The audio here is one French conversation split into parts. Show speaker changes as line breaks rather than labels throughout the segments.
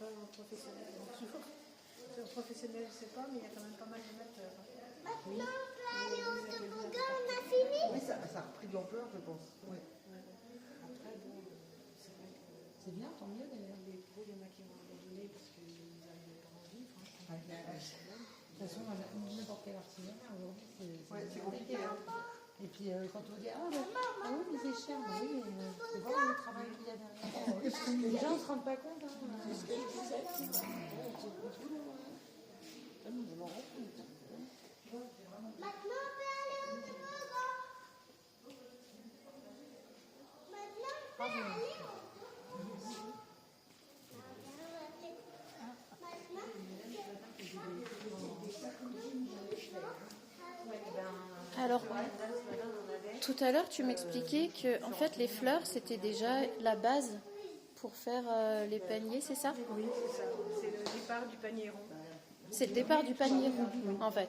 pas un professionnel. Donc, toujours, un professionnel, je sais pas, mais il y a quand même pas mal d'amateurs.
Maintenant, on peut aller au toboggan, on a fini.
Oui, ça a repris de l'ampleur, je pense. Oui.
Après, bon, c'est vrai que
C'est bien, tant mieux d'ailleurs.
les pros, il y en a qui ont abandonné parce qu'ils n'avaient pas envie, franchement.
Ouais. De toute façon, n'importe quel artisanat aujourd'hui, c'est compliqué. Hein. Et puis quand on dit ah oui, mais c'est cher, mais oui, mais c'est voir le travail qu'il y a derrière. Les gens ne se rendent pas compte. Hein.
C'est ce que je disais, c'est ça. C'est beaucoup de boulot. Je m'en rends compte.
Maintenant, on peut aller au toboggan. Maintenant, on peut aller au toboggan.
Alors, tout à l'heure, tu m'expliquais que en fait, les fleurs, c'était déjà la base pour faire les paniers, c'est ça?
Oui, c'est ça. C'est le départ du panier rond.
C'est le départ du panier rond, en fait.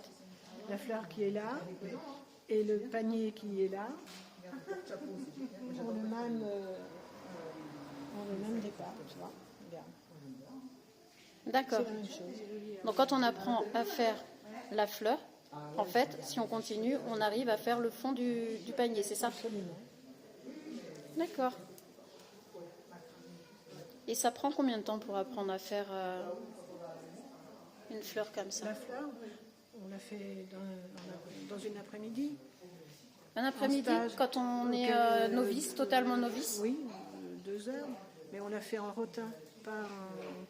La fleur qui est là et le panier qui est là ont le même départ, tu vois. Regarde.
D'accord.
C'est la même chose.
Donc, quand on apprend à faire la fleur, en fait, si on continue, on arrive à faire le fond du panier, c'est ça?
Absolument.
D'accord. Et ça prend combien de temps pour apprendre à faire une fleur comme ça?
La fleur, on l'a fait dans une après-midi.
Un après-midi,
stage.
quand on est novice, totalement novice?
Oui, 2 heures. Mais on l'a fait en rotin, pas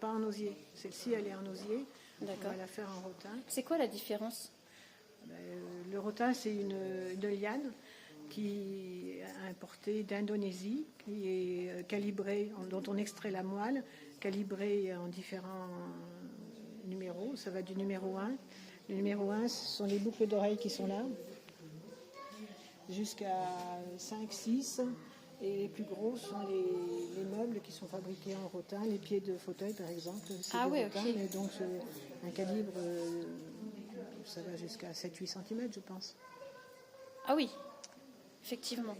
en osier. Celle-ci, elle est en osier.
D'accord.
On va la faire en rotin.
C'est quoi la différence?
Le rotin, c'est une liane qui est importée d'Indonésie, qui est calibrée, dont on extrait la moelle, calibrée en différents numéros. Ça va du numéro 1. Le numéro 1, ce sont les boucles d'oreilles qui sont là, jusqu'à 5, 6. Et les plus gros sont les meubles qui sont fabriqués en rotin, les pieds de fauteuil par exemple. C'est
Ah
du
oui,
rotin,
ok.
mais donc un calibre, ça va jusqu'à 7-8 cm, je pense.
Ah oui, effectivement.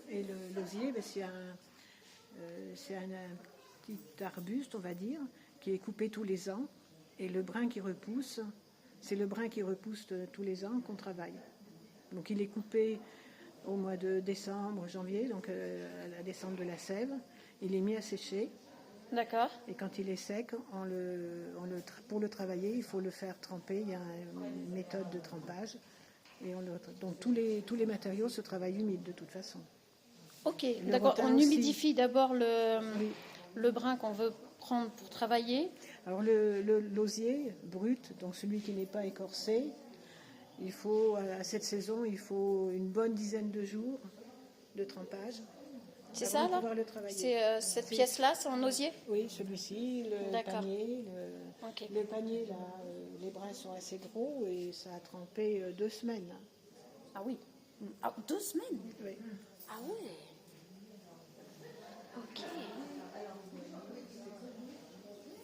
Et l'osier, c'est un petit arbuste, on va dire, qui est coupé tous les ans. Et le brin qui repousse, c'est le brin qui repousse tous les ans qu'on travaille. Donc il est coupé au mois de décembre, janvier, donc à la descente de la sève. Il est mis à sécher.
D'accord.
Et quand il est sec, pour le travailler, il faut le faire tremper. Il y a une méthode de trempage. Et donc tous les matériaux se travaillent humides de toute façon.
Ok,
Le
d'accord.
rotin
On
aussi.
humidifie d'abord
Oui.
le brin qu'on veut prendre pour travailler.
Alors l'osier brut, donc celui qui n'est pas écorcé, il faut à cette saison, il faut une bonne dizaine de jours de trempage.
C'est
avant
ça
de
là?
pouvoir le travailler.
C'est cette pièce-là, c'est en osier?
Oui, celui-ci, le
D'accord.
panier.
Ok.
Le panier, là, les brins sont assez gros et ça a trempé 2 semaines.
Ah oui. Ah, 2 semaines?
Oui.
Ah ouais. Ok.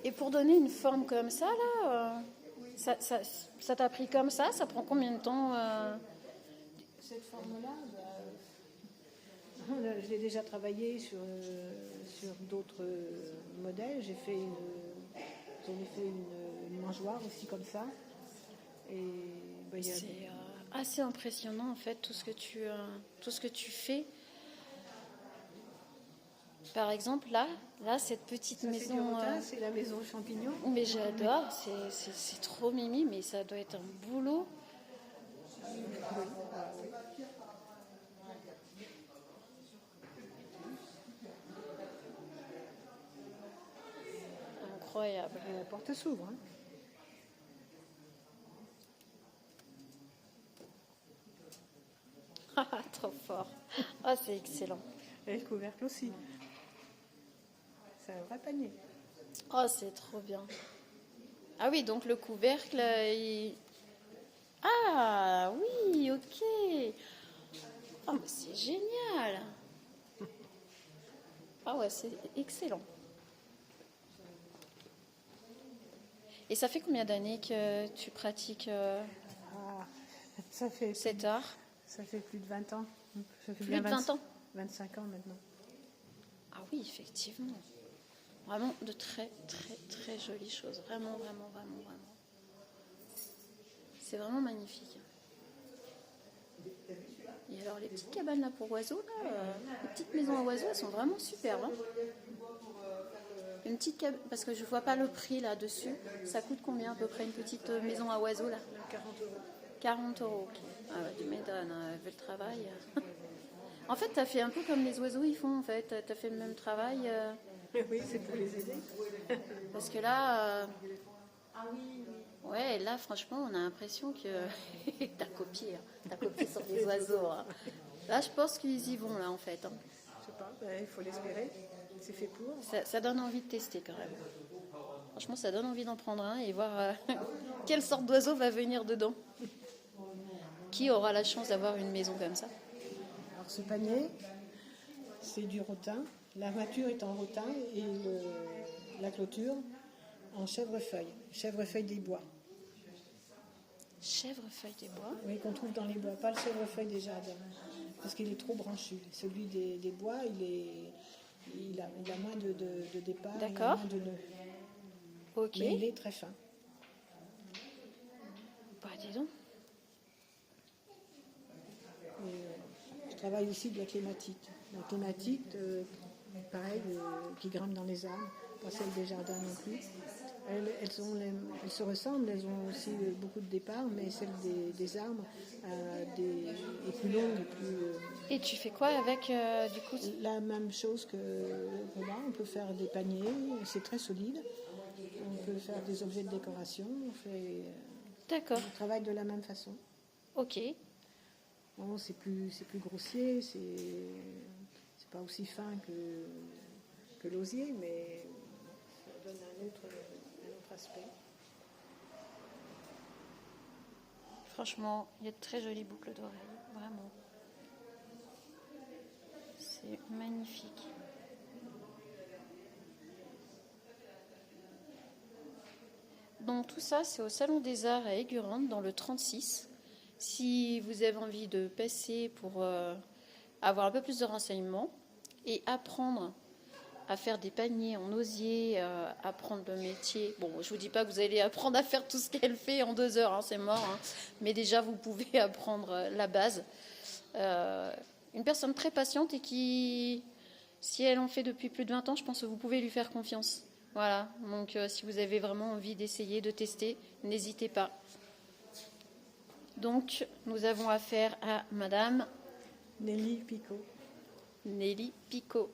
Et pour donner une forme comme ça, là, ça t'a pris comme ça? Ça prend combien de temps
Cette forme-là, je l'ai déjà travaillé sur d'autres modèles. J'en ai fait une mangeoire aussi comme ça. Et il y a
C'est assez impressionnant en fait tout ce que tu fais. Par exemple là cette petite
ça, c'est du
maison.
rotin, c'est la maison champignon.
Mais j'adore, c'est trop mimi, mais ça doit être un boulot. Incroyable.
La porte s'ouvre. Hein.
Trop fort. Ah, c'est excellent.
Et le couvercle aussi. C'est un vrai panier.
Oh, c'est trop bien. Ah oui, donc le couvercle, Ah oui, ok. Oh, mais c'est génial. Ah ouais, c'est excellent. Et ça fait combien d'années que tu pratiques
Ça fait
cet art?
Ça fait plus de 20 ans. Ça fait
Plus de 20 ans?
25 ans maintenant.
Ah oui, effectivement. Vraiment de très, très, très jolies choses. Vraiment, vraiment, vraiment, vraiment. C'est vraiment magnifique. Et alors, les petites cabanes là pour oiseaux, là, les petites maisons à oiseaux, elles sont vraiment superbes. Hein. Une petite cabane, parce que je vois pas le prix là-dessus. Ça coûte combien à peu près une petite maison à oiseaux là?
40 euros.
40 euros, ok. Ah bah, tu m'étonnes, vu le travail. En fait, tu as fait un peu comme les oiseaux ils font, en fait. Tu as fait le même travail.
Oui, c'est pour les aider.
Parce que là, ouais, là, franchement, on a l'impression que t'as copié. Hein. T'as copié sur les oiseaux. Hein. Là, je pense qu'ils y vont, là, en fait. Hein.
Je sais pas, il faut l'espérer. C'est fait pour.
Ça donne envie de tester, quand même. Franchement, ça donne envie d'en prendre un et voir quelle sorte d'oiseau va venir dedans. Qui aura la chance d'avoir une maison comme ça?
Alors, ce panier, c'est du rotin. La voiture est en rotin et la clôture en chèvrefeuille. Chèvrefeuille des bois.
Chèvrefeuille des bois?
Oui, qu'on trouve dans les bois, pas le chèvrefeuille des jardins. Parce qu'il est trop branchu. Celui des bois, il a moins de départ, il a
D'accord.
moins de nœuds.
Ok.
Mais il est très fin.
Bah, dis donc.
Je travaille aussi de la clématite. La clématite, pareil, qui grimpe dans les arbres, pas celle des jardins non plus. Elles se ressemblent, elles ont aussi beaucoup de départ, mais celle des arbres est plus longue et plus...
Et tu fais quoi avec, du coup?
La même chose que là, on peut faire des paniers, c'est très solide. On peut faire des objets de décoration,
D'accord.
on travaille de la même façon.
Ok.
Bon, c'est plus grossier, c'est pas aussi fin que l'osier, mais ça donne un autre aspect.
Franchement, il y a de très jolies boucles d'oreilles, vraiment. C'est magnifique. Donc tout ça, c'est au Salon des Arts à Aigurande, dans le 36. Si vous avez envie de passer pour avoir un peu plus de renseignements et apprendre à faire des paniers en osier, apprendre le métier. Bon, je vous dis pas que vous allez apprendre à faire tout ce qu'elle fait en 2 heures, hein, c'est mort. Hein. Mais déjà, vous pouvez apprendre la base. Une personne très patiente et qui, si elle en fait depuis plus de 20 ans, je pense que vous pouvez lui faire confiance. Voilà, donc si vous avez vraiment envie d'essayer, de tester, n'hésitez pas. Donc, nous avons affaire à Madame
Nelly Picot.
Nelly Picot.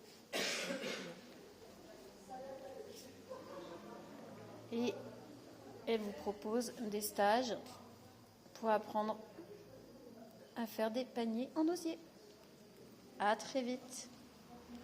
Et elle vous propose des stages pour apprendre à faire des paniers en osier. À très vite.